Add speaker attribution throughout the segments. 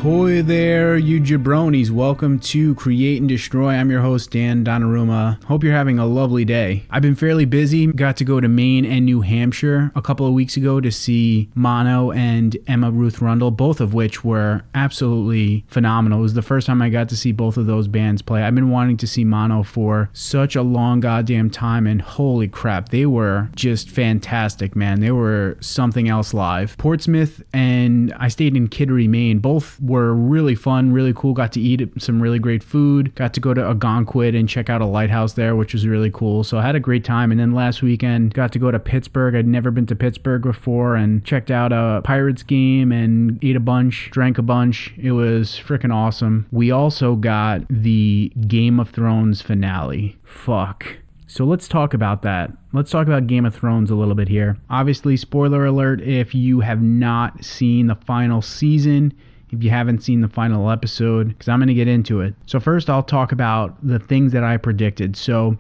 Speaker 1: Ahoy there, you jabronis. Welcome to Create and Destroy. I'm your host, Dan Donnarumma. Hope you're having a lovely day. I've been fairly busy. Got to go to Maine and New Hampshire a couple of weeks ago to see Mono and Emma Ruth Rundle, both of which were absolutely phenomenal. It was the first time I got to see both of those bands play. I've been wanting to see Mono for such a long goddamn time, and holy crap, they were just fantastic, man. They were something else live. Portsmouth and I stayed in Kittery, Maine. Both were really fun, really cool. Got to eat some really great food. Got to go to Algonquin and check out a lighthouse there, which was really cool. So I had a great time. And then last weekend, got to go to Pittsburgh. I'd never been to Pittsburgh before and checked out a Pirates game and ate a bunch, drank a bunch. It was freaking awesome. We also got the Game of Thrones finale. Fuck. So let's talk about that. Let's talk about Game of Thrones a little bit here. Obviously, spoiler alert if you have not seen the final season, if you haven't seen the final episode, because I'm going to get into it. So first, I'll talk about the things that I predicted. So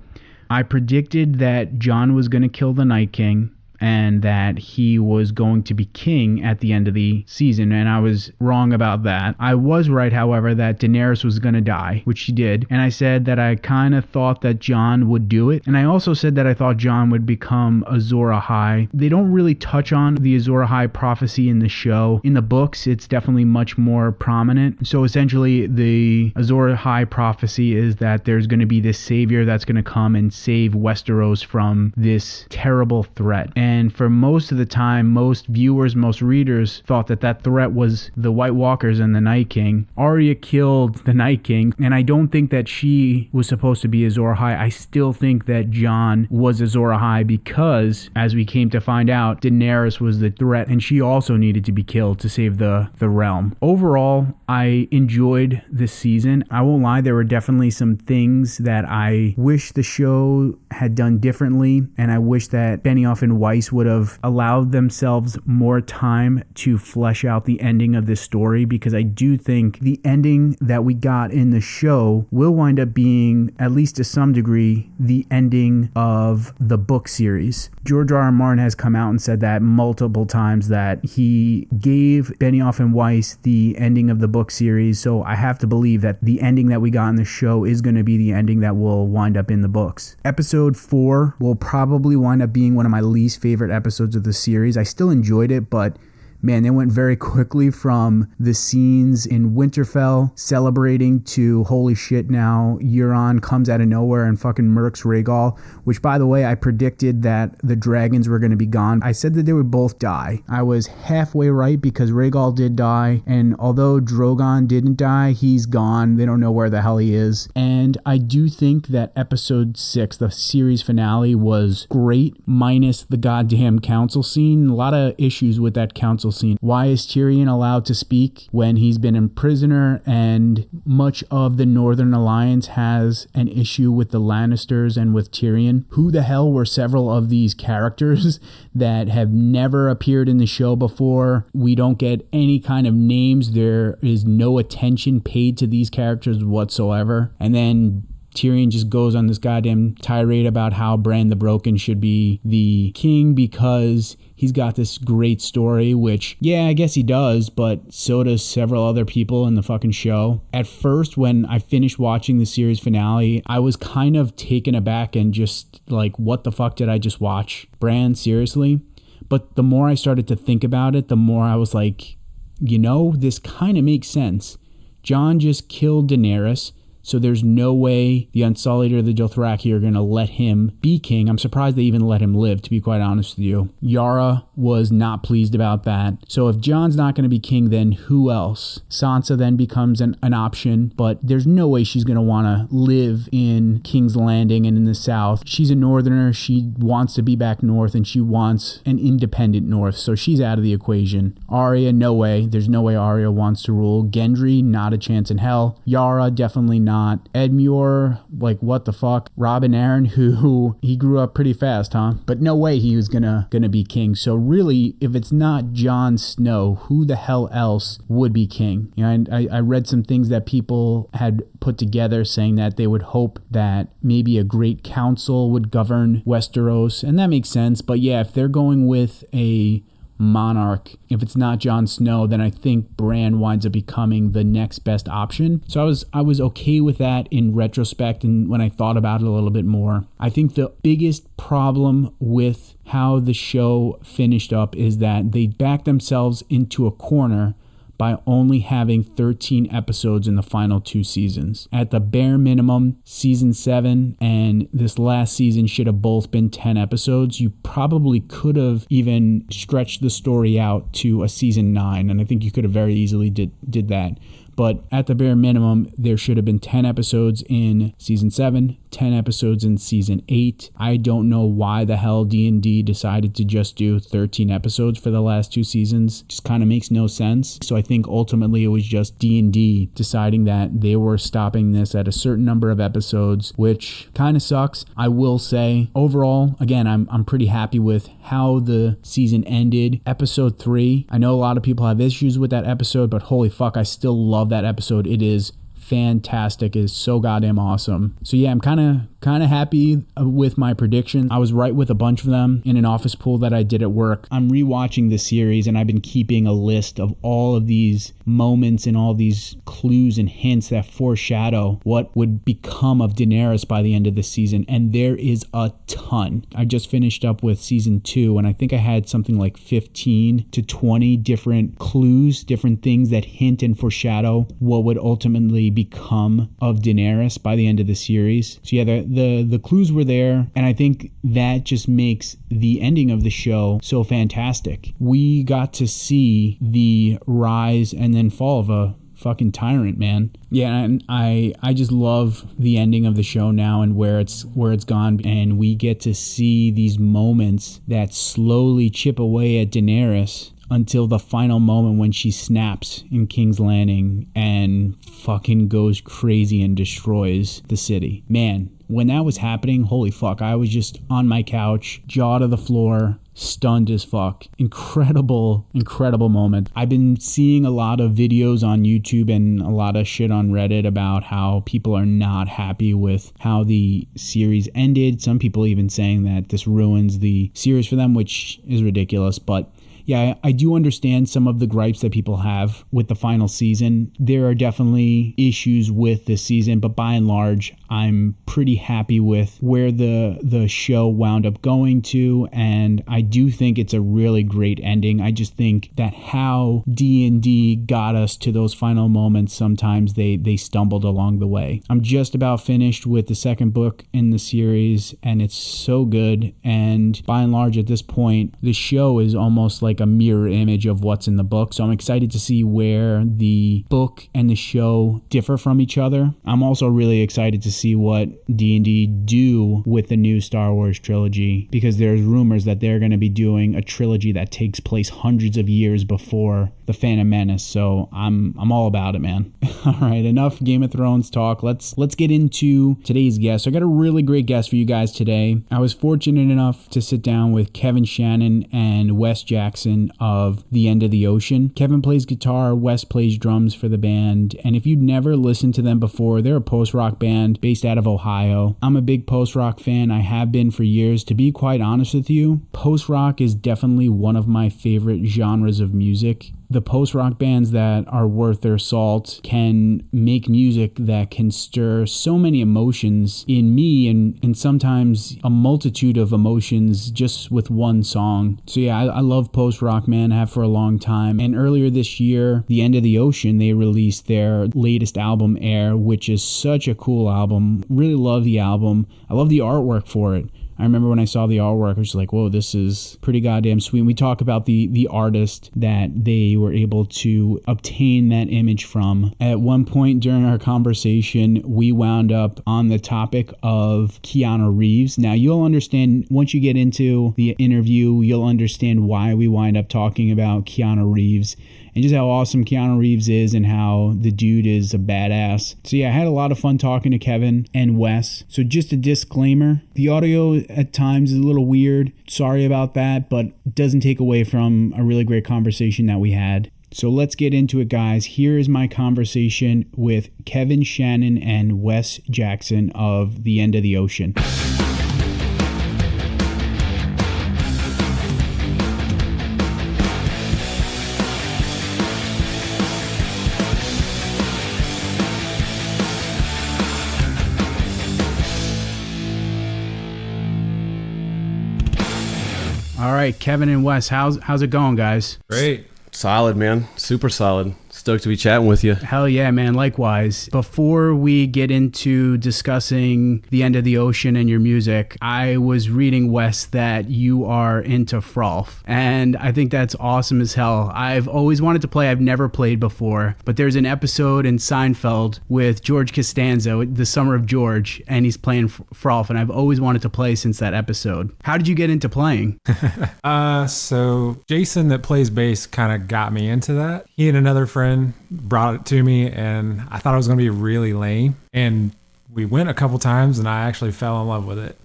Speaker 1: I predicted that Jon was going to kill the Night King, and that he was going to be king at the end of the season, and I was wrong about that. I was right, however, that Daenerys was going to die, which she did, and I said that I kind of thought that Jon would do it, and I also said that I thought Jon would become Azor Ahai. They don't really touch on the Azor Ahai prophecy in the show. In the books, it's definitely much more prominent. So essentially, the Azor Ahai prophecy is that there's going to be this savior that's going to come and save Westeros from this terrible threat. And for most of the time, most viewers, most readers thought that that threat was the White Walkers and the Night King. Arya killed the Night King, and I don't think that she was supposed to be Azor Ahai. I still think that Jon was Azor Ahai because, as we came to find out, Daenerys was the threat, and she also needed to be killed to save the realm. Overall, I enjoyed this season. I won't lie, there were definitely some things that I wish the show had done differently, and I wish that Benioff and Weiss would have allowed themselves more time to flesh out the ending of this story, because I do think the ending that we got in the show will wind up being, at least to some degree, the ending of the book series. George R. R. Martin has come out and said that multiple times, that he gave Benioff and Weiss the ending of the book series, so I have to believe that the ending that we got in the show is going to be the ending that will wind up in the books. Episode 4 will probably wind up being one of my least favorite episodes of the series. I still enjoyed it, but man, they went very quickly from the scenes in Winterfell celebrating to holy shit, now Euron comes out of nowhere and fucking murks Rhaegal, which, by the way, I predicted that the dragons were going to be gone. I said that they would both die. I was halfway right, because Rhaegal did die, and although Drogon didn't die, he's gone. They don't know where the hell he is. And I do think that episode 6, the series finale, was great, minus the goddamn council scene. A lot of issues with that council scene. Why is Tyrion allowed to speak when he's been a prisoner, and much of the Northern Alliance has an issue with the Lannisters and with Tyrion? Who the hell were several of these characters that have never appeared in the show before? We don't get any kind of names. There is no attention paid to these characters whatsoever. And then Tyrion just goes on this goddamn tirade about how Bran the Broken should be the king because he's got this great story, which, yeah, I guess he does, but so does several other people in the fucking show. At first, when I finished watching the series finale, I was kind of taken aback and just like, what the fuck did I just watch? Bran, seriously? But the more I started to think about it, the more I was like, you know, this kind of makes sense. Jon just killed Daenerys, so there's no way the Unsullied or the Dothraki are going to let him be king. I'm surprised they even let him live, to be quite honest with you. Yara was not pleased about that. So if Jon's not going to be king, then who else? Sansa then becomes an option, but there's no way she's going to want to live in King's Landing and in the south. She's a northerner. She wants to be back north, and she wants an independent north, so she's out of the equation. Arya, no way. There's no way Arya wants to rule. Gendry, not a chance in hell. Yara, definitely not. Edmure, like, what the fuck? Robin Arryn, who he grew up pretty fast, huh? But no way he was gonna be king. So really, if it's not Jon Snow, who the hell else would be king? You know, and I read some things that people had put together saying that they would hope that maybe a great council would govern Westeros, and that makes sense. But yeah, if they're going with a monarch. If it's not Jon Snow, then I think Bran winds up becoming the next best option. So I was okay with that in retrospect, and when I thought about it a little bit more. I think the biggest problem with how the show finished up is that they backed themselves into a corner by only having 13 episodes in the final 2 seasons. At the bare minimum, season 7 and this last season should have both been 10 episodes. You probably could have even stretched the story out to a season 9, and I think you could have very easily did that. But at the bare minimum, there should have been 10 episodes in season 7, 10 episodes in season 8. I don't know why the hell D&D decided to just do 13 episodes for the last 2 seasons. Just kind of makes no sense. So I think ultimately it was just D&D deciding that they were stopping this at a certain number of episodes, which kind of sucks. I will say, overall, again, I'm pretty happy with how the season ended. Episode 3, I know a lot of people have issues with that episode, but holy fuck, I still love that episode. It is fantastic. It is so goddamn awesome. So yeah, I'm kind of happy with my predictions. I was right with a bunch of them in an office pool that I did at work. I'm rewatching the series, and I've been keeping a list of all of these moments and all these clues and hints that foreshadow what would become of Daenerys by the end of the season, and there is a ton. I just finished up with season 2, and I think I had something like 15 to 20 different clues, different things that hint and foreshadow what would ultimately become of Daenerys by the end of the series. So yeah, the clues were there, and I think that just makes the ending of the show so fantastic. We got to see the rise and then fall of a fucking tyrant, man. Yeah, and I just love the ending of the show now and where it's gone, and we get to see these moments that slowly chip away at Daenerys until the final moment when she snaps in King's Landing and fucking goes crazy and destroys the city. Man, when that was happening, holy fuck, I was just on my couch, jaw to the floor, stunned as fuck. Incredible moment. I've been seeing a lot of videos on YouTube and a lot of shit on Reddit about how people are not happy with how the series ended. Some people even saying that this ruins the series for them, which is ridiculous, but yeah, I do understand some of the gripes that people have with the final season. There are definitely issues with this season, but by and large, I'm pretty happy with where the show wound up going to, and I do think it's a really great ending. I just think that how D&D got us to those final moments, sometimes they stumbled along the way. I'm just about finished with the second book in the series, and it's so good, and by and large at this point, the show is almost like a mirror image of what's in the book. So I'm excited to see where the book and the show differ from each other. I'm also really excited to see what D&D do with the new Star Wars trilogy, because there's rumors that they're going to be doing a trilogy that takes place hundreds of years before the Phantom Menace. So I'm all about it, man. All right, enough Game of Thrones talk. Let's get into today's guest. So I got a really great guest for you guys today. I was fortunate enough to sit down with Kevin Shannon and Wes Jackson of The End of the Ocean. Kevin plays guitar, Wes plays drums for the band, and if you'd never listened to them before, they're a post-rock band based out of Ohio. I'm a big post-rock fan. I have been for years. To be quite honest with you, post-rock is definitely one of my favorite genres of music. The post-rock bands that are worth their salt can make music that can stir so many emotions in me, and sometimes a multitude of emotions just with one song. So yeah, I love post-rock, man. I have for a long time. And earlier this year, The End of the Ocean, they released their latest album, Aire, which is such a cool album. Really love the album. I love the artwork for it. I remember when I saw the artwork, I was just like, whoa, this is pretty goddamn sweet. And we talk about the artist that they were able to obtain that image from. At one point during our conversation, we wound up on the topic of Keanu Reeves. Now, you'll understand, once you get into the interview, you'll understand why we wind up talking about Keanu Reeves and just how awesome Keanu Reeves is and how the dude is a badass. So yeah, I had a lot of fun talking to Kevin and Wes. So just a disclaimer, the audio at times is a little weird. Sorry about that, but it doesn't take away from a really great conversation that we had. So let's get into it, guys. Here is my conversation with Kevin Shannon and Wes Jackson of The End of the Ocean. All right, Kevin and Wes, how's it going, guys?
Speaker 2: Great.
Speaker 3: Solid, man. Super solid. Stoked to be chatting with you.
Speaker 1: Hell yeah, man. Likewise. Before we get into discussing the end of the ocean and your music, I was reading, Wes, that you are into frolf. And I think that's awesome as hell. I've always wanted to play. I've never played before. But there's an episode in Seinfeld with George Costanza, The Summer of George, and he's playing frolf. And I've always wanted to play since that episode. How did you get into playing?
Speaker 2: So Jason that plays bass kind of got me into that. He and another friend brought it to me, and I thought it was going to be really lame. And we went a couple times, and I actually fell in love with it.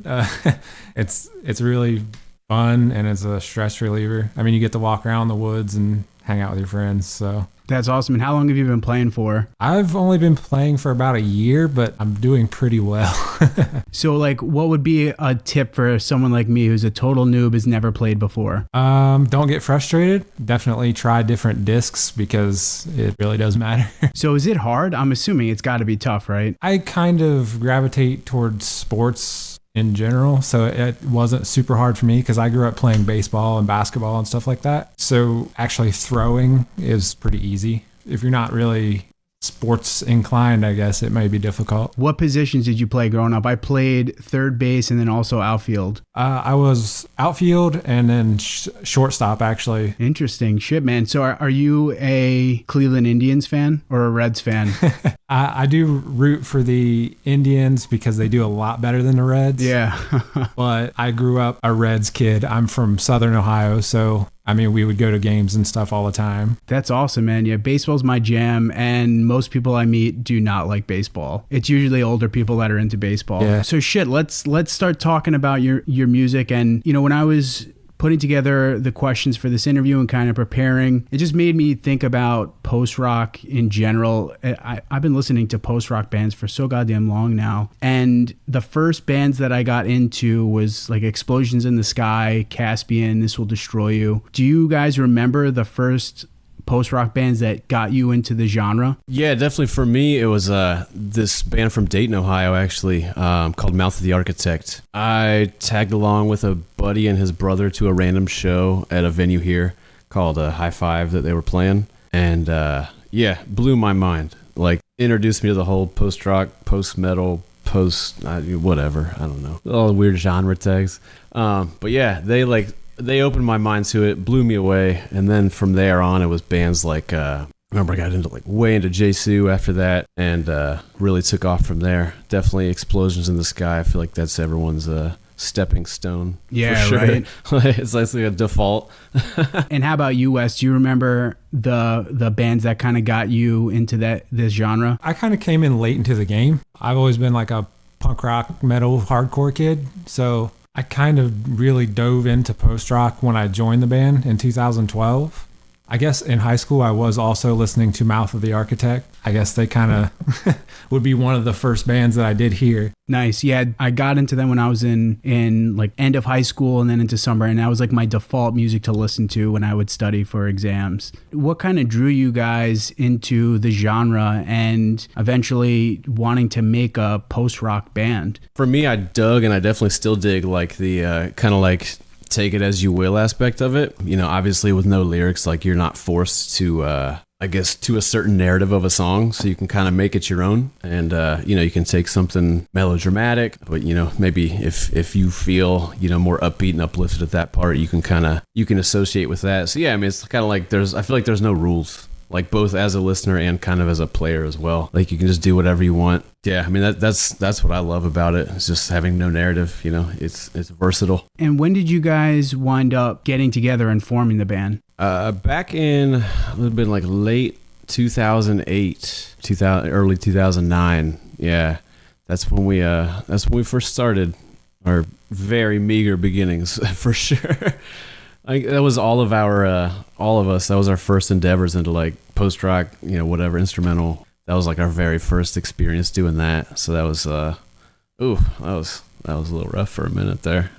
Speaker 2: It's really fun, and it's a stress reliever. I mean, you get to walk around the woods and hang out with your friends. So
Speaker 1: That's awesome. And how long have you been playing for?
Speaker 2: I've only been playing for about a year, but I'm doing pretty well.
Speaker 1: So, like, what would be a tip for someone like me who's a total noob, has never played before?
Speaker 2: Don't get frustrated. Definitely try different discs because it really does matter.
Speaker 1: So is it hard? I'm assuming it's got to be tough, right?
Speaker 2: I kind of gravitate towards sports in general, so it wasn't super hard for me because I grew up playing baseball and basketball and stuff like that. So actually throwing is pretty easy. If you're not really sports inclined, I guess it may be difficult.
Speaker 1: What positions did you play growing up? I played third base and then also outfield.
Speaker 2: I was outfield and then shortstop, actually.
Speaker 1: Interesting. Shit, man. So are you a Cleveland Indians fan or a Reds fan?
Speaker 2: I do root for the Indians because they do a lot better than the Reds.
Speaker 1: Yeah.
Speaker 2: But I grew up a Reds kid. I'm from Southern Ohio, so I mean, we would go to games and stuff all the time.
Speaker 1: That's awesome, man. Yeah, baseball's my jam, and most people I meet do not like baseball. It's usually older people that are into baseball.
Speaker 2: Yeah.
Speaker 1: So shit, let's start talking about your music. And you know, when I was putting together the questions for this interview and kind of preparing, it just made me think about post-rock in general. I've been listening to post-rock bands for so goddamn long now. And the first bands that I got into was like Explosions in the Sky, Caspian, This Will Destroy You. Do you guys remember the first post-rock bands that got you into the genre?
Speaker 3: Yeah, definitely. For me, it was this band from Dayton, Ohio, actually, called Mouth of the Architect. I tagged along with a buddy and his brother to a random show at a venue here called High Five that they were playing. And yeah, blew my mind. Like, introduced me to the whole post-rock, post-metal, whatever. I don't know. All the weird genre tags. But yeah, they opened my mind to it, blew me away, and then from there on, it was bands like, I remember I got into way into Jesu after that, and really took off from there. Definitely Explosions in the Sky. I feel like that's everyone's stepping stone.
Speaker 1: Yeah,
Speaker 3: for sure.
Speaker 1: right.
Speaker 3: It's like a default.
Speaker 1: And how about you, Wes? Do you remember the bands that kind of got you into this genre?
Speaker 2: I kind of came in late into the game. I've always been like a punk rock, metal, hardcore kid, so I kind of really dove into post-rock when I joined the band in 2012. I guess in high school, I was also listening to Mouth of the Architect. I guess they kind of would be one of the first bands that I did hear.
Speaker 1: Nice. Yeah, I got into them when I was in like end of high school and then into summer, and that was like my default music to listen to when I would study for exams. What kind of drew you guys into the genre and eventually wanting to make a post-rock band?
Speaker 3: For me, I dug, and I definitely still dig, like the kind of like take it as you will aspect of it. You know, obviously with no lyrics, like you're not forced to, I guess, to a certain narrative of a song, so you can kind of make it your own. And, you know, you can take something melodramatic, but, you know, maybe if you feel, you know, more upbeat and uplifted at that part, you can associate with that. So yeah, I mean, it's kind of like I feel like there's no rules, like both as a listener and kind of as a player as well. Like you can just do whatever you want. Yeah, I mean, that's what I love about it. It's just having no narrative, you know, it's versatile.
Speaker 1: And when did you guys wind up getting together and forming the band?
Speaker 3: Back in, it would have been like late 2008, early 2009. Yeah, that's when we first started our very meager beginnings, for sure. That was all of us. That was our first endeavors into like post rock, you know, whatever, instrumental. That was like our very first experience doing that. So that was, that was a little rough for a minute there.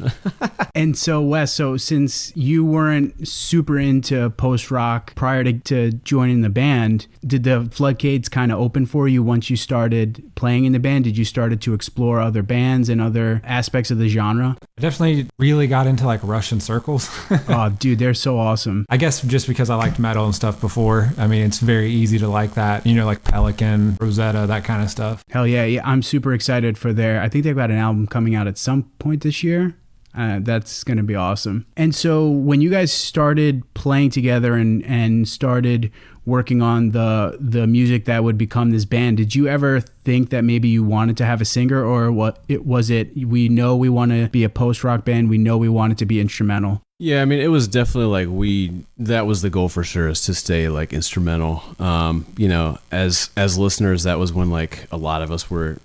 Speaker 1: And so, Wes, since you weren't super into post-rock prior to joining the band, did the floodgates kind of open for you once you started playing in the band? Did you started to explore other bands and other aspects of the genre?
Speaker 2: I definitely really got into like Russian Circles.
Speaker 1: Oh, dude, they're so awesome.
Speaker 2: I guess just because I liked metal and stuff before. I mean, it's very easy to like that, like Pelican, Rosetta, that kind of stuff.
Speaker 1: Hell yeah. Yeah, I'm super excited for I think they've got an album coming out at some point this year. That's going to be awesome. And so when you guys started playing together and started working on the music that would become this band, did you ever think that maybe you wanted to have a singer, or was it we know we want to be a post-rock band, we know we want it to be instrumental?
Speaker 3: Yeah, I mean, it was definitely like that was the goal for sure, is to stay like instrumental. As listeners, that was when like a lot of us were,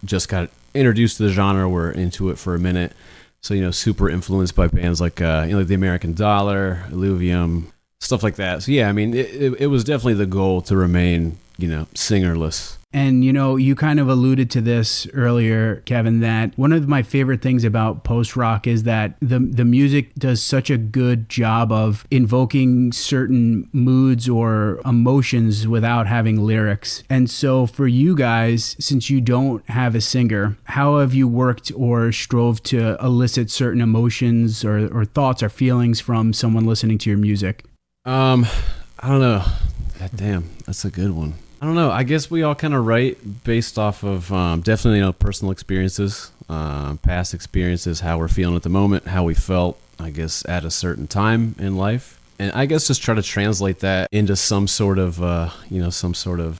Speaker 3: just got introduced to the genre, were into it for a minute. So, super influenced by bands like, like the American Dollar, Illuvium, stuff like that. So, yeah, I mean, it was definitely the goal to remain, singerless.
Speaker 1: And, you kind of alluded to this earlier, Kevin, that one of my favorite things about post-rock is that the music does such a good job of invoking certain moods or emotions without having lyrics. And so for you guys, since you don't have a singer, how have you worked or strove to elicit certain emotions or thoughts or feelings from someone listening to your music?
Speaker 3: I don't know. God damn, that's a good one. I don't know. I guess we all kind of write based off of definitely, personal experiences, past experiences, how we're feeling at the moment, how we felt, I guess, at a certain time in life. And I guess just try to translate that into some sort of,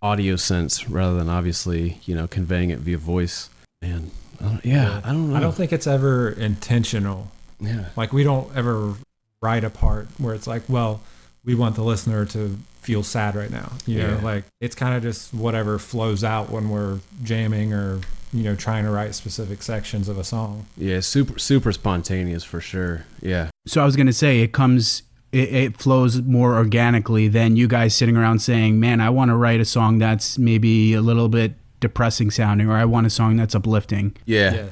Speaker 3: audio sense rather than obviously, conveying it via voice. And I don't know.
Speaker 2: I don't think it's ever intentional.
Speaker 3: Yeah.
Speaker 2: Like we don't ever write a part where it's like, well, we want the listener to feel sad right now. Like it's kind of just whatever flows out when we're jamming or, trying to write specific sections of a song.
Speaker 3: Yeah, super spontaneous for sure. Yeah.
Speaker 1: So I was going to say it flows more organically than you guys sitting around saying, man, I want to write a song that's maybe a little bit depressing sounding, or I want a song that's uplifting.
Speaker 3: Yeah.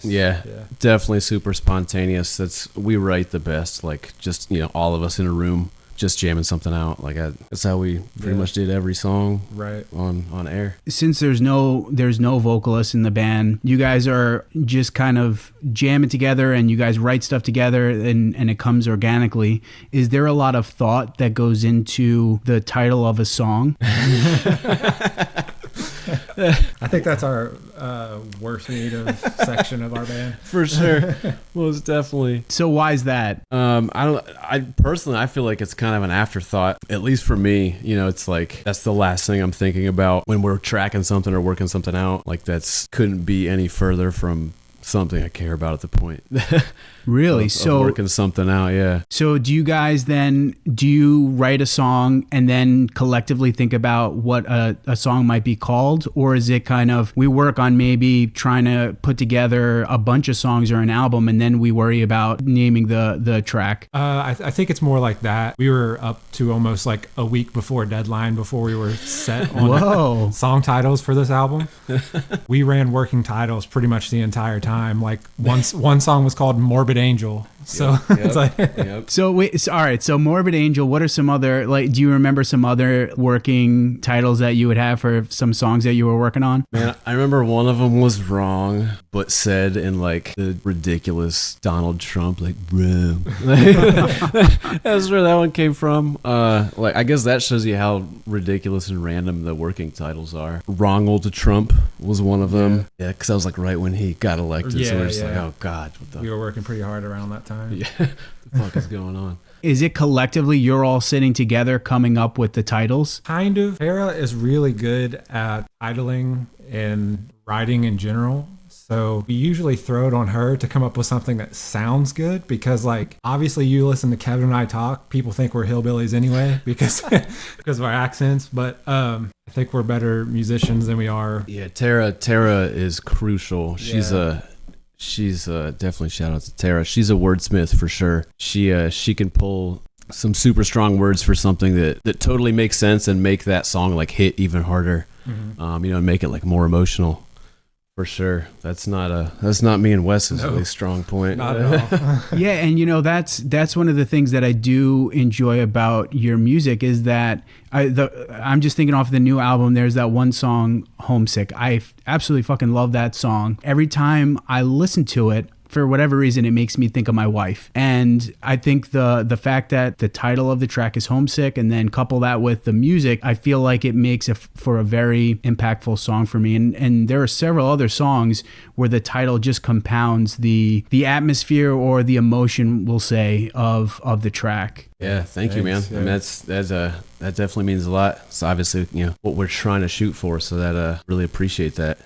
Speaker 3: Definitely super spontaneous. We write the best, like just, all of us in a room just jamming something out. Like that's how we pretty much did every song
Speaker 2: right
Speaker 3: on air.
Speaker 1: Since there's no vocalist in the band, you guys are just kind of jamming together and you guys write stuff together and it comes organically. Is there a lot of thought that goes into the title of a song?
Speaker 2: I think that's our worst native section of our band.
Speaker 3: For sure. Most definitely.
Speaker 1: So why is that?
Speaker 3: I personally feel like it's kind of an afterthought, at least for me. It's like that's the last thing I'm thinking about when we're tracking something or working something out. Like that's couldn't be any further from something I care about at the point.
Speaker 1: Really?
Speaker 3: So working something out, yeah.
Speaker 1: So do you guys then, write a song and then collectively think about what a song might be called? Or is it kind of, we work on maybe trying to put together a bunch of songs or an album and then we worry about naming the track?
Speaker 2: I think it's more like that. We were up to almost like a week before deadline before we were set on song titles for this album. We ran working titles pretty much the entire time. Like one song was called Morbid Angel. So it's like
Speaker 1: So wait, all right. So Morbid Angel, what are some other, do you remember some other working titles that you would have for some songs that you were working on?
Speaker 3: Man, I remember one of them was wrong, but said in like the ridiculous Donald Trump, like, bro. That's where that one came from. I guess that shows you how ridiculous and random the working titles are. Wrong old Trump was one of them. Yeah, because that was like right when he got elected. So we're just like, oh God.
Speaker 2: We were working pretty hard around that time.
Speaker 3: Yeah, what the fuck is going on?
Speaker 1: Is it collectively you're all sitting together coming up with the titles?
Speaker 2: Kind of. Tara is really good at titling and writing in general. So we usually throw it on her to come up with something that sounds good because, like, obviously you listen to Kevin and I talk, people think we're hillbillies anyway because of our accents. But I think we're better musicians than we are.
Speaker 3: Yeah, Tara is crucial. She's definitely shout out to Tara. She's a wordsmith for sure. She can pull some super strong words for something that totally makes sense and make that song like hit even harder. Mm-hmm. And make it like more emotional. For sure. That's not me and Wes's really strong point.
Speaker 2: Not at all.
Speaker 1: Yeah, and that's one of the things that I do enjoy about your music is that I'm just thinking off the new album, there's that one song, Homesick. I absolutely fucking love that song. Every time I listen to it, for whatever reason, it makes me think of my wife. And I think the fact that the title of the track is Homesick, and then couple that with the music, I feel like it makes it for a very impactful song for me. And there are several other songs where the title just compounds the atmosphere or the emotion, we'll say, of the track.
Speaker 3: Yeah, thank you, man.
Speaker 2: Yeah.
Speaker 3: I mean, that definitely means a lot. It's obviously, what we're trying to shoot for, so that really appreciate that.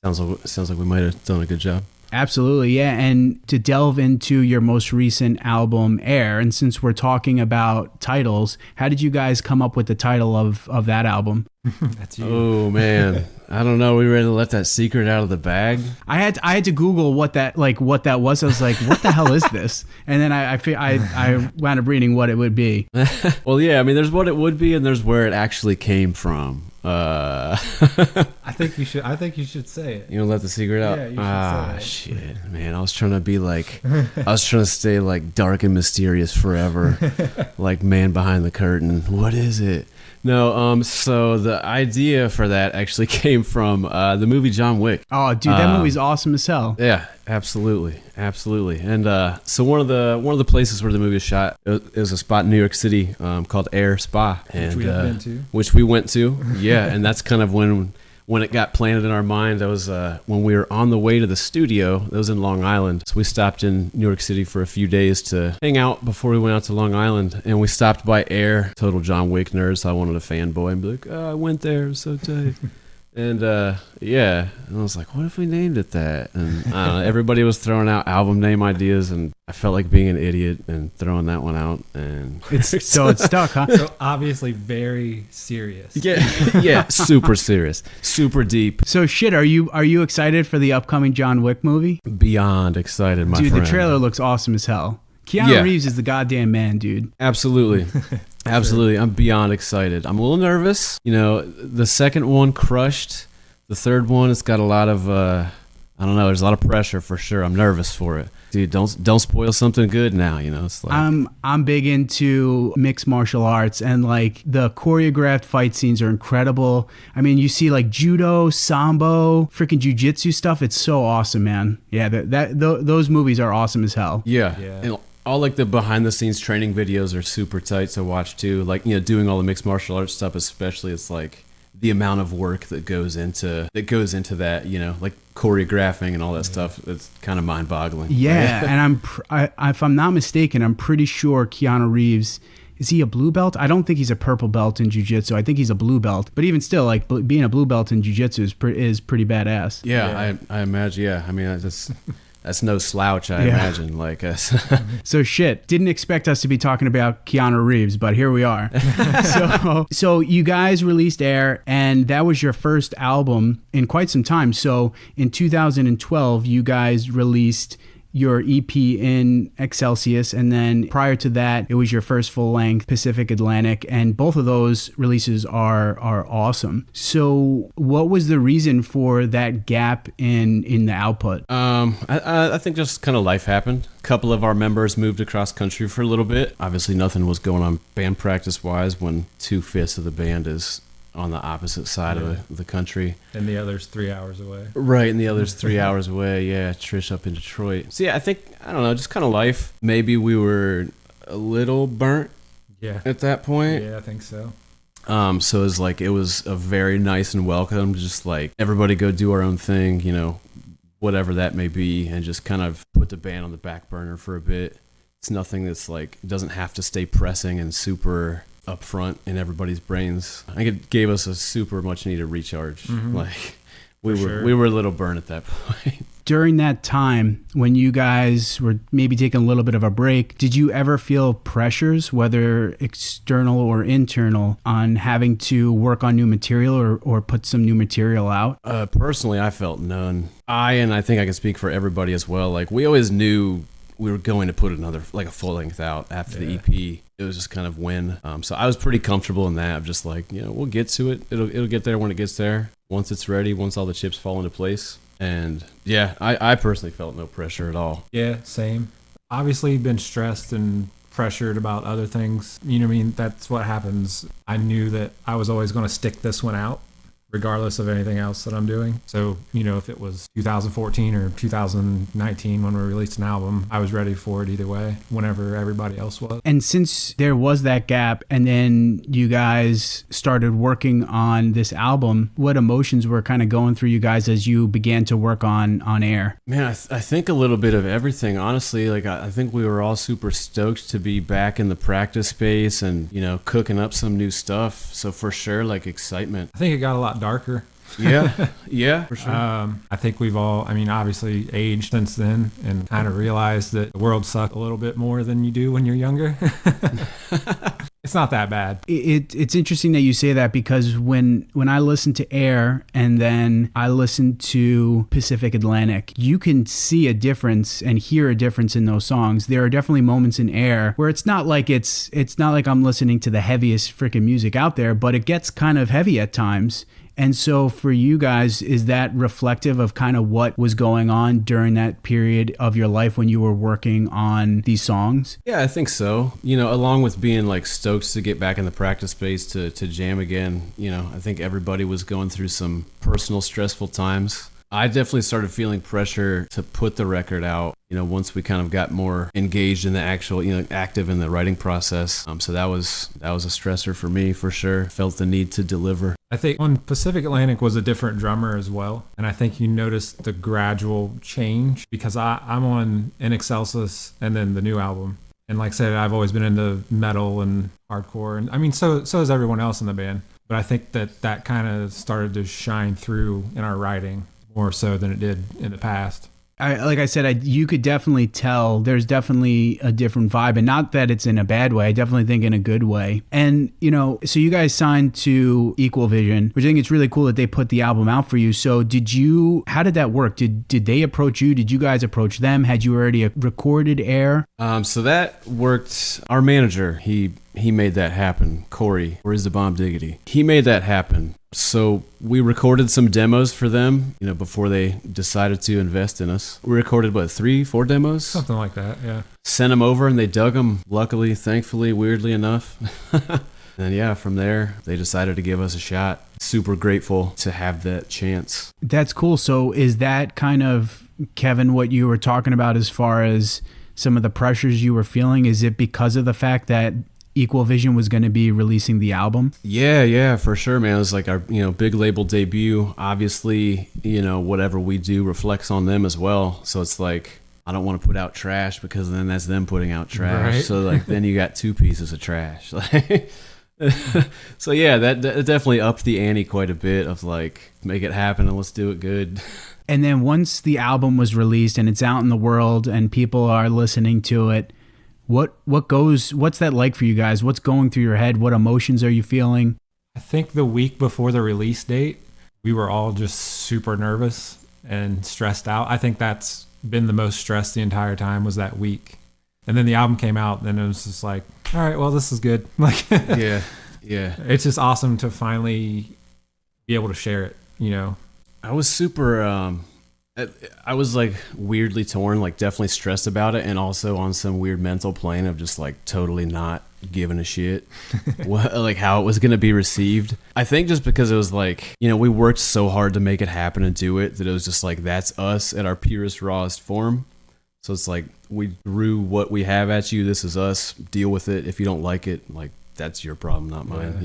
Speaker 3: Sounds like we might have done a good job.
Speaker 1: Absolutely, yeah. And to delve into your most recent album, Aire, and since we're talking about titles, how did you guys come up with the title of that album?
Speaker 2: That's you.
Speaker 3: Oh man, I don't know. We ready to let that secret out of the bag?
Speaker 1: I had to Google what that was. I was like, what the hell is this? And then I wound up reading what it would be.
Speaker 3: Well, yeah. I mean, there's what it would be, and there's where it actually came from.
Speaker 2: I think you should say it.
Speaker 3: You know, let the secret out.
Speaker 2: Yeah, you should say it.
Speaker 3: Shit, man. I was trying to stay like dark and mysterious forever, like man behind the curtain. What is it? No, so the idea for that actually came from the movie John Wick.
Speaker 1: Oh, dude, that movie's awesome as hell.
Speaker 3: Yeah, absolutely. And so one of the places where the movie was shot, it was a spot in New York City called Aire Spa, and
Speaker 2: Which we have been to.
Speaker 3: Which we went to. Yeah, and that's kind of when it got planted in our mind. That was when we were on the way to the studio. That was in Long Island. So we stopped in New York City for a few days to hang out before we went out to Long Island. And we stopped by Aire. Total John Wick nerd, so I wanted a fanboy and be like, I went there. It was so tight. And yeah, and I was like, what if we named it that? And I don't know, everybody was throwing out album name ideas, and I felt like being an idiot and throwing that one out. And
Speaker 1: it's stuck, huh?
Speaker 2: So obviously very serious.
Speaker 3: Yeah, super serious, super deep.
Speaker 1: So shit, are you excited for the upcoming John Wick movie?
Speaker 3: Beyond excited, my
Speaker 1: dude,
Speaker 3: friend.
Speaker 1: The trailer looks awesome as hell. Keanu Reeves is the goddamn man, dude.
Speaker 3: Absolutely. Absolutely. I'm beyond excited. I'm a little nervous. The second one crushed. The third one, it's got a lot of, I don't know, there's a lot of pressure for sure. I'm nervous for it. Dude, don't spoil something good now, It's like
Speaker 1: I'm big into mixed martial arts, and like the choreographed fight scenes are incredible. I mean, you see like judo, sambo, freaking jujitsu stuff. It's so awesome, man. Yeah, those movies are awesome as hell.
Speaker 3: Yeah. And all like the behind the scenes training videos are super tight to watch too. Like, doing all the mixed martial arts stuff, especially, it's like the amount of work that goes into that, like choreographing and all that stuff. It's kind of mind boggling.
Speaker 1: Yeah. And if I'm not mistaken, I'm pretty sure Keanu Reeves, is he a blue belt? I don't think he's a purple belt in jiu-jitsu. I think he's a blue belt. But even still, like being a blue belt in jiu-jitsu is pretty badass.
Speaker 3: Yeah. I imagine. Yeah. I mean, that's no slouch, I imagine. Like us.
Speaker 1: So shit, didn't expect us to be talking about Keanu Reeves, but here we are. So you guys released Aire, and that was your first album in quite some time. So in 2012, you guys released your EP in Excelsis, and then prior to that, it was your first full-length Pacific Atlantic, and both of those releases are awesome. So what was the reason for that gap in the output?
Speaker 3: I think just kind of life happened. A couple of our members moved across country for a little bit. Obviously, nothing was going on band practice-wise when 2/5 of the band is on the opposite side of the country.
Speaker 2: And the other's 3 hours away.
Speaker 3: Right, and the other's 3 hours away. Yeah, Trish up in Detroit. So yeah, I don't know, just kind of life. Maybe we were a little burnt at that point.
Speaker 2: Yeah, I think so.
Speaker 3: So it was a very nice and welcome, just like everybody go do our own thing, whatever that may be, and just kind of put the band on the back burner for a bit. It's nothing that's like, it doesn't have to stay pressing and super up front in everybody's brains. I think it gave us a super much needed recharge.
Speaker 2: Mm-hmm.
Speaker 3: Like we were a little burned at that point.
Speaker 1: During that time, when you guys were maybe taking a little bit of a break, did you ever feel pressures, whether external or internal, on having to work on new material or put some new material out?
Speaker 3: Personally, I felt none. And I think I can speak for everybody as well. Like, we always knew we were going to put another, like a full length out after the EP. It was just kind of when. So I was pretty comfortable in that. of just like, we'll get to it. It'll get there when it gets there. Once it's ready, once all the chips fall into place. And yeah, I personally felt no pressure at all.
Speaker 2: Yeah, same. Obviously been stressed and pressured about other things. You know what I mean? That's what happens. I knew that I was always going to stick this one out. regardless of anything else that I'm doing. So, if it was 2014 or 2019 when we released an album, I was ready for it either way, whenever everybody else was.
Speaker 1: And since there was that gap and then you guys started working on this album, what emotions were kind of going through you guys as you began to work on Aire?
Speaker 3: Man, I think a little bit of everything, honestly. Like, I think we were all super stoked to be back in the practice space and, cooking up some new stuff. So for sure, like, excitement.
Speaker 2: I think it got a lot darker.
Speaker 3: Yeah, for sure.
Speaker 2: I think we've all, obviously aged since then and kind of realized that the world sucks a little bit more than you do when you're younger. It's not that bad.
Speaker 1: It's interesting that you say that, because when I listen to Aire and then I listen to Pacific Atlantic, you can see a difference and hear a difference in those songs. There are definitely moments in Aire where it's not like I'm listening to the heaviest freaking music out there, but it gets kind of heavy at times. And so for you guys, is that reflective of kind of what was going on during that period of your life when you were working on these songs?
Speaker 3: Yeah, I think so. Along with being like stoked to get back in the practice space to jam again, I think everybody was going through some personal stressful times. I definitely started feeling pressure to put the record out, once we kind of got more engaged in the actual, active in the writing process. So that was a stressor for me, for sure. Felt the need to deliver.
Speaker 2: I think on Pacific Atlantic was a different drummer as well. And I think you noticed the gradual change, because I'm on in Excelsis and then the new album. And like I said, I've always been into metal and hardcore. And so is everyone else in the band. But I think that kind of started to shine through in our writing more so than it did in the past.
Speaker 1: Like I said, you could definitely tell there's definitely a different vibe, and not that it's in a bad way. I definitely think in a good way. And, so you guys signed to Equal Vision, which I think it's really cool that they put the album out for you. So how did that work? Did they approach you? Did you guys approach them? Had you already recorded Aire?
Speaker 3: So that worked. Our manager, he made that happen. Corey, or is the Bomb Diggity? He made that happen. So we recorded some demos for them, before they decided to invest in us. We recorded, 3-4 demos?
Speaker 2: Something like that, yeah.
Speaker 3: Sent them over and they dug them, luckily, thankfully, weirdly enough. And yeah, from there, they decided to give us a shot. Super grateful to have that chance.
Speaker 1: That's cool. So is that kind of, Kevin, what you were talking about as far as some of the pressures you were feeling? Is it because of the fact that Equal Vision was going to be releasing the album?
Speaker 3: Yeah, for sure, man. It was like our, big label debut. Obviously, whatever we do reflects on them as well. So it's like, I don't want to put out trash, because then that's them putting out trash.
Speaker 2: Right.
Speaker 3: So like, then you got two pieces of trash. So yeah, that definitely upped the ante quite a bit of like, make it happen and let's do it good.
Speaker 1: And then once the album was released and it's out in the world and people are listening to it, what's that like for you guys? What's going through your head? What emotions are you feeling?
Speaker 2: I think the week before the release date, we were all just super nervous and stressed out. I think that's been the most stress the entire time, was that week. And then the album came out, and it was just like, all right, well, this is good. Like,
Speaker 3: yeah.
Speaker 2: It's just awesome to finally be able to share it,
Speaker 3: I was super, I was like weirdly torn, like definitely stressed about it, and also on some weird mental plane of just like totally not giving a shit like how it was going to be received. I think just because it was like, we worked so hard to make it happen and do it, that it was just like, that's us at our purest, rawest form. So it's like, we threw what we have at you. This is us. Deal with it. If you don't like it, like, that's your problem, not mine,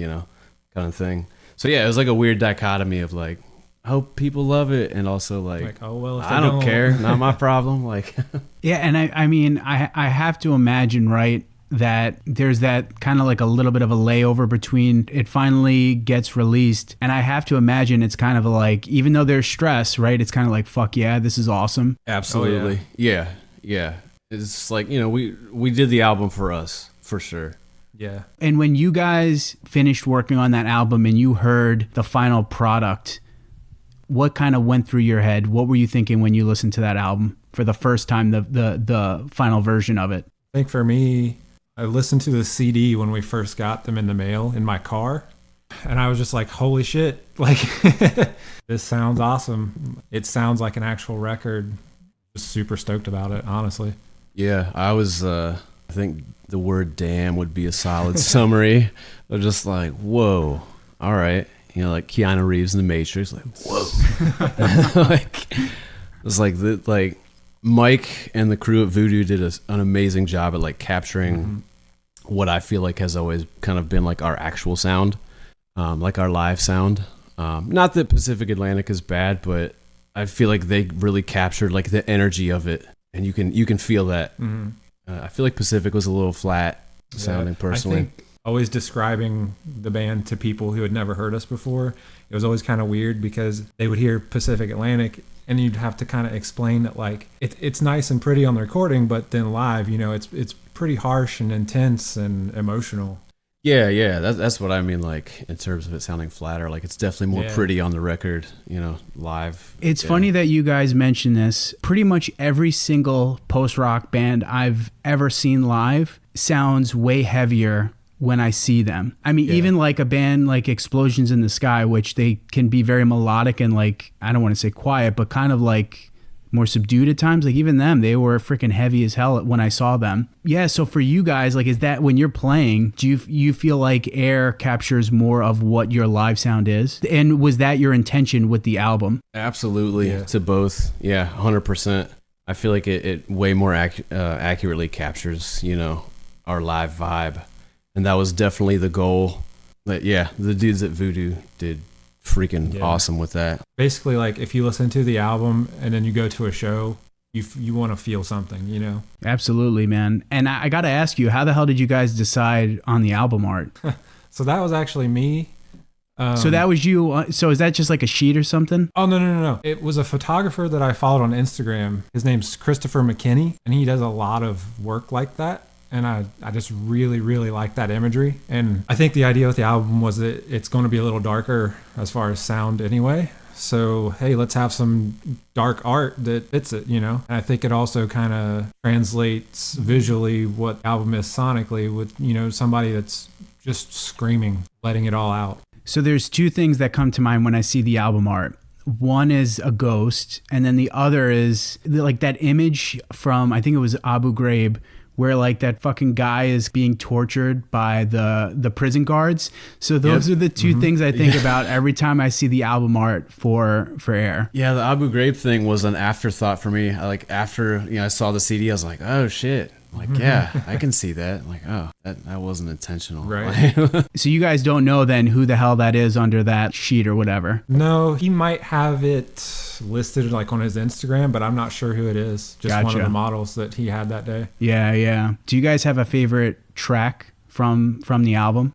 Speaker 3: kind of thing. So yeah, it was like a weird dichotomy of like, I hope people love it, and also like
Speaker 2: oh well, if
Speaker 3: I don't care, not my problem. Like,
Speaker 1: yeah, and I have to imagine, right, that there's that kind of like a little bit of a layover between it finally gets released, and I have to imagine it's kind of like, even though there's stress, right, it's kind of like, fuck yeah, this is awesome.
Speaker 3: Absolutely. Oh, yeah. It's like, we did the album for us, for sure.
Speaker 2: Yeah.
Speaker 1: And when you guys finished working on that album and you heard the final product, what kind of went through your head? What were you thinking when you listened to that album for the first time, the final version of it?
Speaker 2: I think for me, I listened to the CD when we first got them in the mail in my car, and I was just like, holy shit, like, this sounds awesome. It sounds like an actual record. Just super stoked about it, honestly.
Speaker 3: Yeah, I was, I think the word damn would be a solid summary of just like, whoa, all right. you know, like Keanu Reeves in The Matrix, like whoa. Like it's like Mike and the crew at Voodoo did an amazing job at like capturing what I feel like has always kind of been like our actual sound, like our live sound. Not that Pacific Atlantic is bad, but I feel like they really captured like the energy of it, and you can feel that. I feel like Pacific was a little flat sounding personally.
Speaker 2: I think always describing the band to people who had never heard us before, it was always kind of weird because they would hear Pacific Atlantic and you'd have to kind of explain that like it's nice and pretty on the recording, but then live, you know, it's pretty harsh and intense and emotional.
Speaker 3: Yeah, that's what I mean, like in terms of it sounding flatter. Like it's definitely more pretty on the record, you know, live.
Speaker 1: It's funny that you guys mention this. Pretty much every single post-rock band I've ever seen live sounds way heavier when I see them. I mean, even like a band like Explosions in the Sky, which they can be very melodic and like, I don't want to say quiet, but kind of like more subdued at times. Like even them, they were freaking heavy as hell when I saw them. Yeah. So for you guys, like, is that when you're playing, do you feel like Aire captures more of what your live sound is? And was that your intention with the album?
Speaker 3: Absolutely. To both. Yeah. 100%. I feel like it way more accurately captures, you know, our live vibe. And that was definitely the goal. But yeah, the dudes at Voodoo did freaking awesome with that.
Speaker 2: Basically, like if you listen to the album and then you go to a show, you want to feel something, you know?
Speaker 1: Absolutely, man. And I got to ask you, how the hell did you guys decide on the album art?
Speaker 2: So that was actually me.
Speaker 1: So that was you. So is that just like a sheet or something?
Speaker 2: Oh, no. It was a photographer that I followed on Instagram. His name's Christopher McKinney, and he does a lot of work like that. And I just really, really like that imagery. And I think the idea with the album was that it's going to be a little darker as far as sound anyway. So, hey, let's have some dark art that fits it, you know? And I think it also kind of translates visually what the album is sonically with, you know, somebody that's just screaming, letting it all out.
Speaker 1: So there's two things that come to mind when I see the album art. One is a ghost, and then the other is like that image from, I think it was Abu Ghraib, where like that fucking guy is being tortured by the prison guards. So those are the two things I think about every time I see the album art for Aire.
Speaker 3: Yeah, the Abu Ghraib thing was an afterthought for me. Like after, you know, I saw the CD, I was like, oh shit. Like, yeah, I can see that. Like, oh, that wasn't intentional.
Speaker 2: Right.
Speaker 1: So you guys don't know then who the hell that is under that sheet or whatever?
Speaker 2: No, he might have it listed like on his Instagram, but I'm not sure who it is. Just one of the models that he had that day.
Speaker 1: Yeah. Do you guys have a favorite track from the album?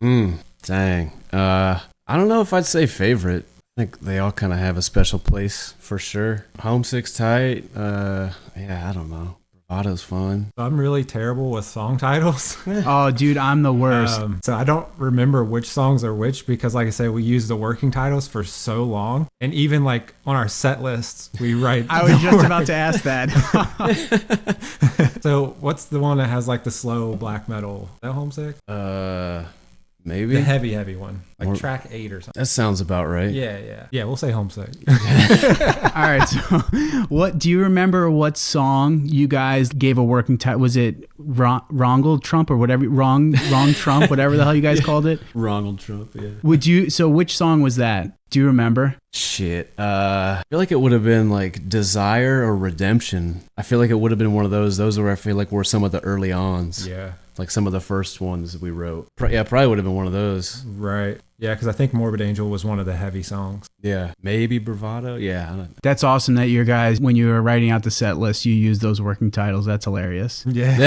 Speaker 3: Dang. I don't know if I'd say favorite. I think they all kind of have a special place for sure. Homesick's tight. Yeah, I don't know. Bravado's fun.
Speaker 2: I'm really terrible with song titles.
Speaker 1: Oh, dude, I'm the worst.
Speaker 2: So I don't remember which songs are which because, like I said, we use the working titles for so long. And even like on our set lists, we write.
Speaker 1: I was just about to ask that.
Speaker 2: So what's the one that has like the slow black metal? Is that Homesick?
Speaker 3: Maybe.
Speaker 2: The heavy one. Like track 8 or something.
Speaker 3: That sounds about right.
Speaker 2: Yeah. Yeah, we'll say Homesick.
Speaker 1: All right. So what do you remember what song you guys gave a working title? Was it Wrongled Trump or whatever? Wrong Trump, whatever the hell you guys called it?
Speaker 3: Wrongled Trump, yeah.
Speaker 1: So which song was that? Do you remember?
Speaker 3: Shit. I feel like it would have been like Desire or Redemption. I feel like it would have been one of those. Those were, I feel like, were some of the early ons.
Speaker 2: Yeah.
Speaker 3: Like some of the first ones that we wrote. Yeah, probably would have been one of those.
Speaker 2: Right. Yeah, because I think Morbid Angel was one of the heavy songs.
Speaker 3: Yeah. Maybe Bravado. Yeah. I don't know.
Speaker 1: That's awesome that your guys, when you were writing out the set list, you used those working titles. That's hilarious.
Speaker 2: Yeah.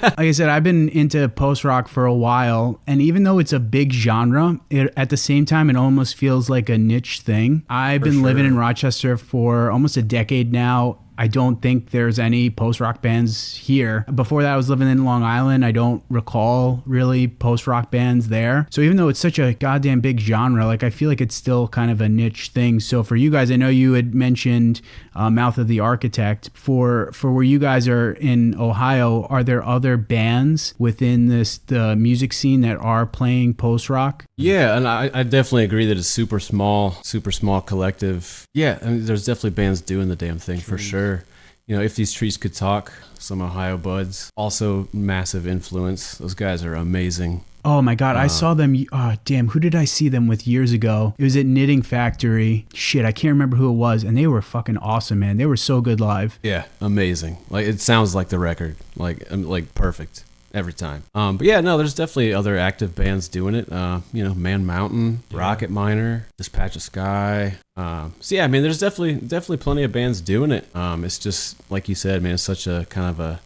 Speaker 1: Like I said, I've been into post-rock for a while, and even though it's a big genre, at the same time, it almost feels like a niche thing. I've been living in Rochester for almost a decade now. I don't think there's any post-rock bands here. Before that, I was living in Long Island. I don't recall really post-rock bands there. So even though it's such a goddamn big genre, like I feel like it's still kind of a niche thing. So for you guys, I know you had mentioned Mouth of the Architect. For where you guys are in Ohio, are there other bands within the music scene that are playing post-rock?
Speaker 3: Yeah, and I definitely agree that it's super small collective. Yeah, I mean, there's definitely bands doing the damn thing for sure. You know, If These Trees Could Talk, some Ohio buds, also massive influence. Those guys are amazing.
Speaker 1: Oh my God, I saw them. Oh, damn, who did I see them with years ago? It was at Knitting Factory. Shit, I can't remember who it was. And they were fucking awesome, man. They were so good live.
Speaker 3: Yeah, amazing. Like, it sounds like the record. Like perfect every time. But yeah, no, there's definitely other active bands doing it. Man Mountain, Rocket Miner, Dispatch of Sky. So yeah, I mean, there's definitely plenty of bands doing it. It's just, like you said, man, it's such a kind of a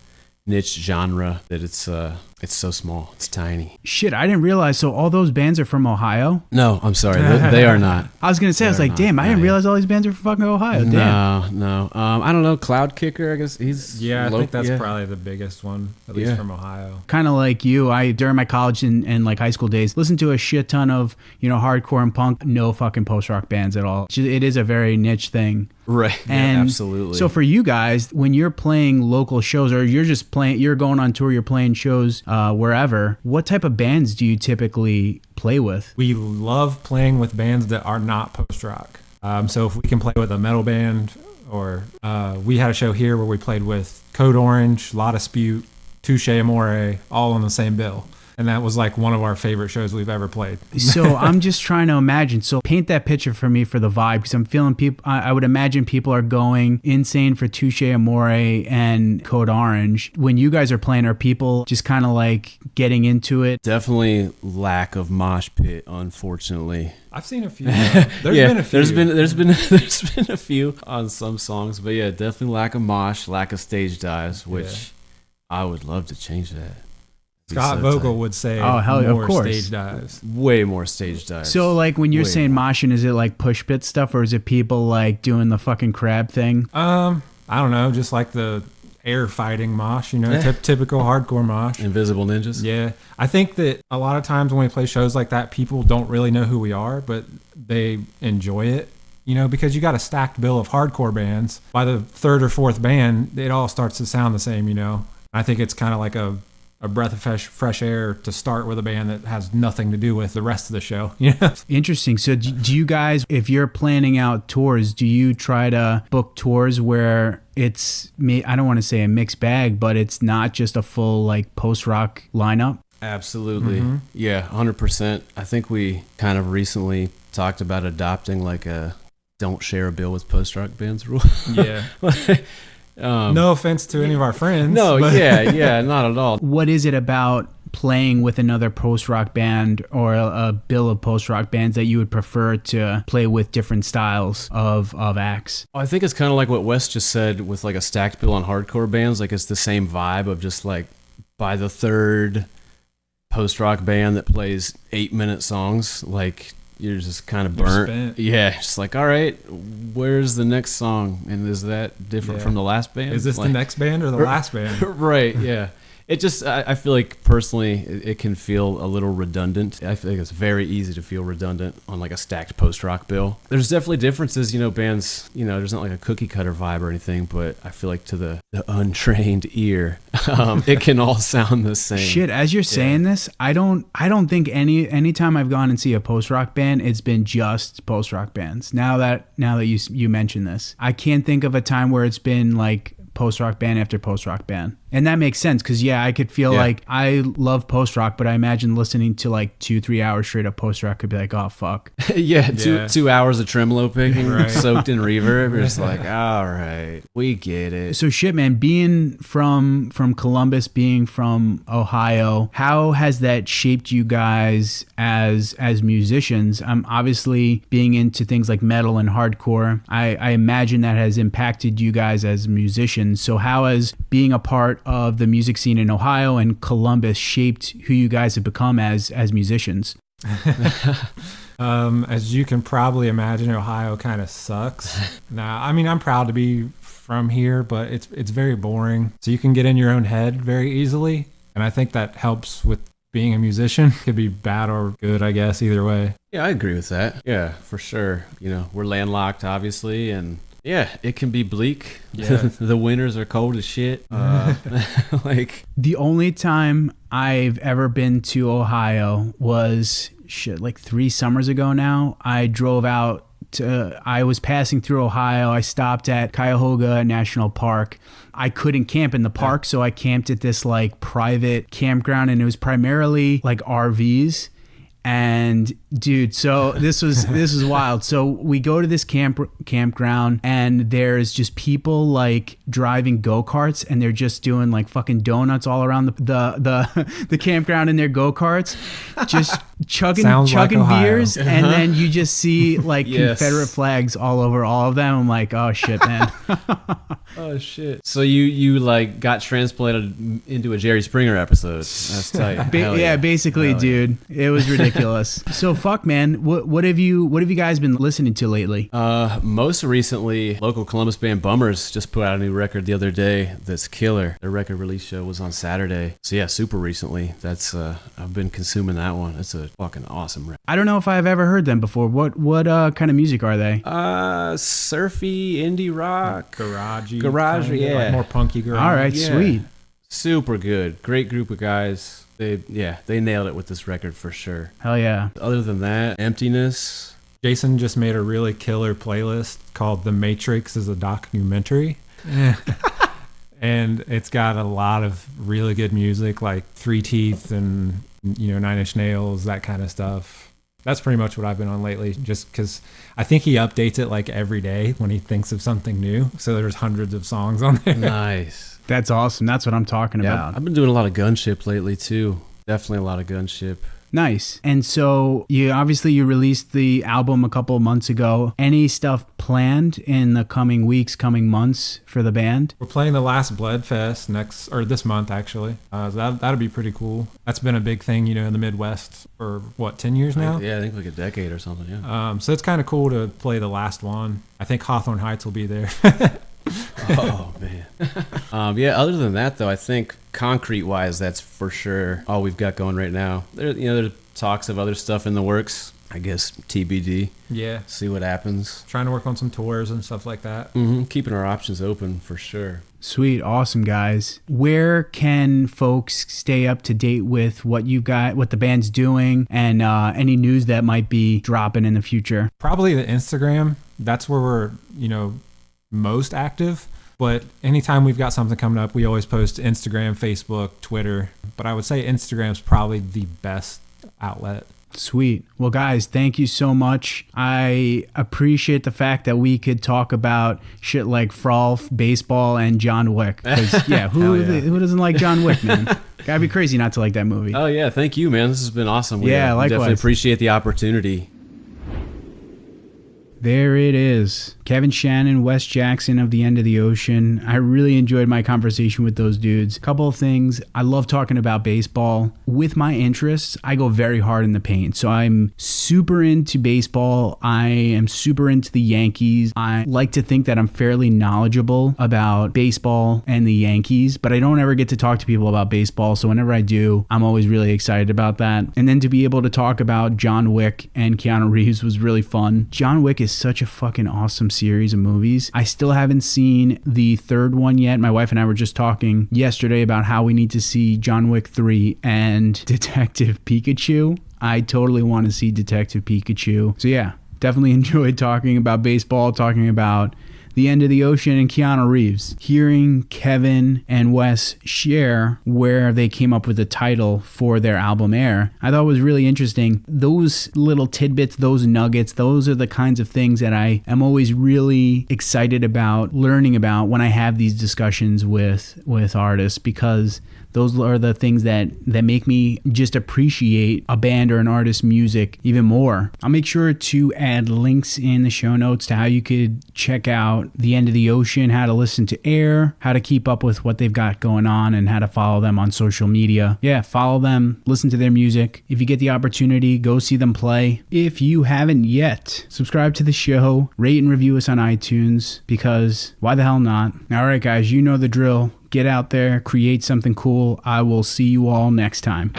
Speaker 3: niche genre that it's so small. It's tiny.
Speaker 1: Shit, I didn't realize. So all those bands are from Ohio?
Speaker 3: No, I'm sorry. They are not.
Speaker 1: I was going to say, I was like, damn, I didn't realize all these bands are from fucking Ohio. Damn.
Speaker 3: No. I don't know. Cloud Kicker, I guess he's
Speaker 2: I think that's probably the biggest one, at least from Ohio.
Speaker 1: Kind of like you, I, during my college and like high school days, listened to a shit ton of, hardcore and punk, no fucking post-rock bands at all. It is a very niche thing.
Speaker 3: Right.
Speaker 1: And
Speaker 3: yeah, absolutely.
Speaker 1: So for you guys, when you're playing local shows or you're going on tour, you're playing shows wherever, what type of bands do you typically play with?
Speaker 2: We love playing with bands that are not post-rock. So if we can play with a metal band, or we had a show here where we played with Code Orange, La Dispute, Touche Amore, all on the same bill. And that was like one of our favorite shows we've ever played.
Speaker 1: So I'm just trying to imagine. So paint that picture for me for the vibe, because I'm feeling people. I would imagine people are going insane for Touche Amore and Code Orange. When you guys are playing, are people just kind of like getting into it?
Speaker 3: Definitely lack of mosh pit, unfortunately.
Speaker 2: I've seen a few. There's been a few.
Speaker 3: There's been a few on some songs, but yeah, definitely lack of mosh, lack of stage dives, which I would love to change that.
Speaker 2: Scott Vogel would say
Speaker 1: of course.
Speaker 2: Stage dives.
Speaker 3: Way more stage dives.
Speaker 1: So like when you're saying moshing, is it like push pit stuff, or is it people like doing the fucking crab thing?
Speaker 2: I don't know, just like the air fighting mosh, typical hardcore mosh.
Speaker 3: Invisible Ninjas.
Speaker 2: Yeah. I think that a lot of times when we play shows like that, people don't really know who we are, but they enjoy it. Because you got a stacked bill of hardcore bands. By the third or fourth band, it all starts to sound the same, I think it's kind of like a breath of fresh air to start with a band that has nothing to do with the rest of the show.
Speaker 1: Interesting. So do you guys, if you're planning out tours, do you try to book tours where it's, I don't want to say a mixed bag, but it's not just a full like post-rock lineup?
Speaker 3: Absolutely. Mm-hmm. Yeah, 100%. I think we kind of recently talked about adopting like a don't share a bill with post-rock bands rule.
Speaker 2: Yeah. No offense to any of our friends.
Speaker 3: No, yeah, not at all.
Speaker 1: What is it about playing with another post-rock band or a bill of post-rock bands that you would prefer to play with different styles of acts?
Speaker 3: I think it's kind of like what Wes just said with like a stacked bill on hardcore bands. Like it's the same vibe of just like by the third post-rock band that plays 8-minute songs, like you're just kind of burnt. Yeah, just like, all right, where's the next song? And is that different from the last band?
Speaker 2: Is this the next band or the last band?
Speaker 3: Right, yeah. It just, I feel like personally, it can feel a little redundant. I feel like it's very easy to feel redundant on like a stacked post-rock bill. There's definitely differences, bands, there's not like a cookie cutter vibe or anything, but I feel like to the untrained ear, it can all sound the same.
Speaker 1: Shit, as you're saying this, I don't think anytime I've gone and see a post-rock band, it's been just post-rock bands. Now that you mention this, I can't think of a time where it's been like post-rock band after post-rock band. And that makes sense because, I could feel like I love post-rock, but I imagine listening to like 2-3 hours straight of post-rock could be like, oh, fuck.
Speaker 3: 2 hours of tremolo picking soaked in reverb. You're just like, all right, we get it.
Speaker 1: So shit, man, being from Columbus, being from Ohio, how has that shaped you guys as musicians? Obviously being into things like metal and hardcore, I imagine that has impacted you guys as musicians. So how has being a part of the music scene in Ohio and Columbus shaped who you guys have become as musicians?
Speaker 2: As you can probably imagine, Ohio kind of sucks. Now, I mean, I'm proud to be from here, but it's very boring. So you can get in your own head very easily. And I think that helps with being a musician. Could be bad or good, I guess, either way.
Speaker 3: Yeah, I agree with that. Yeah, for sure. We're landlocked, obviously, and yeah, it can be bleak. Yeah. The winters are cold as shit. Like
Speaker 1: the only time I've ever been to Ohio was like 3 summers ago now. I drove out I was passing through Ohio. I stopped at Cuyahoga National Park. I couldn't camp in the park, so I camped at this like private campground, and it was primarily like RVs. And dude, so this was wild. So we go to this campground, and there's just people like driving go-karts, and they're just doing like fucking donuts all around the campground in their go-karts, just chugging
Speaker 2: like
Speaker 1: beers, and then you just see like Confederate flags all over all of them. I'm like, oh shit, man.
Speaker 3: Oh shit. So you like got transplanted into a Jerry Springer episode. That's tight.
Speaker 1: Basically, dude. It was ridiculous. So fuck, man. What have you guys been listening to lately?
Speaker 3: Most recently, local Columbus band Bummers just put out a new record the other day that's killer. Their record release show was on Saturday. So yeah, super recently. That's I've been consuming that one. It's a fucking awesome record.
Speaker 1: I don't know if I've ever heard them before. What kind of music are they?
Speaker 3: Surfy indie rock,
Speaker 2: garagey,
Speaker 3: yeah,
Speaker 2: like more punky garage.
Speaker 1: All right, sweet.
Speaker 3: Super good. Great group of guys. They nailed it with this record for sure.
Speaker 1: Hell yeah.
Speaker 3: Other than that, Emptiness.
Speaker 2: Jason just made a really killer playlist called The Matrix is a Documentary. And it's got a lot of really good music like Three Teeth and, Nine Inch Nails, that kind of stuff. That's pretty much what I've been on lately, just because I think he updates it like every day when he thinks of something new. So there's hundreds of songs on there.
Speaker 3: Nice.
Speaker 1: That's awesome. That's what I'm talking about.
Speaker 3: I've been doing a lot of Gunship lately too. Definitely a lot of Gunship.
Speaker 1: Nice. And so you released the album a couple of months ago. Any stuff planned in the coming weeks, coming months for the band?
Speaker 2: We're playing the last Blood Fest this month actually. That'll be pretty cool. That's been a big thing, in the Midwest for 10 years now?
Speaker 3: Yeah, I think like a decade or something. Yeah.
Speaker 2: So it's kind of cool to play the last one. I think Hawthorne Heights will be there.
Speaker 3: Oh man. Other than that though, I think concrete wise that's for sure all we've got going right now. There's talks of other stuff in the works. I guess TBD.
Speaker 2: Yeah.
Speaker 3: See what happens.
Speaker 2: Trying to work on some tours and stuff like that.
Speaker 3: Keeping our options open for sure.
Speaker 1: Sweet. Awesome, guys. Where can folks stay up to date with what you got, what the band's doing, and any news that might be dropping in the future?
Speaker 2: Probably the Instagram. That's where we're, most active. But anytime we've got something coming up, we always post Instagram, Facebook, Twitter. But I would say Instagram's probably the best outlet.
Speaker 1: Sweet. Well, guys, thank you so much. I appreciate the fact that we could talk about shit like Frolf, baseball, and John Wick. Who doesn't like John Wick, man? Gotta be crazy not to like that movie.
Speaker 3: Oh, yeah. Thank you, man. This has been awesome. We
Speaker 1: likewise.
Speaker 3: Definitely appreciate the opportunity.
Speaker 1: There it is. Kevin Shannon, Wes Jackson of The End of the Ocean. I really enjoyed my conversation with those dudes. Couple of things. I love talking about baseball. With my interests, I go very hard in the paint. So I'm super into baseball. I am super into the Yankees. I like to think that I'm fairly knowledgeable about baseball and the Yankees, but I don't ever get to talk to people about baseball. So whenever I do, I'm always really excited about that. And then to be able to talk about John Wick and Keanu Reeves was really fun. John Wick is such a fucking awesome series of movies. I still haven't seen the third one yet. My wife and I were just talking yesterday about how we need to see John Wick 3 and Detective Pikachu. I totally want to see Detective Pikachu. So yeah, definitely enjoyed talking about baseball, talking about The End of the Ocean and Keanu Reeves. Hearing Kevin and Wes share where they came up with the title for their album Aire, I thought was really interesting. Those little tidbits, those nuggets, those are the kinds of things that I am always really excited about learning about when I have these discussions with artists, because those are the things that make me just appreciate a band or an artist's music even more. I'll make sure to add links in the show notes to how you could check out The End of the Ocean, how to listen to Aire, how to keep up with what they've got going on, and how to follow them on social media. Yeah, follow them, listen to their music. If you get the opportunity, go see them play. If you haven't yet, subscribe to the show, rate and review us on iTunes, because why the hell not? All right, guys, you know the drill. Get out there, create something cool. I will see you all next time.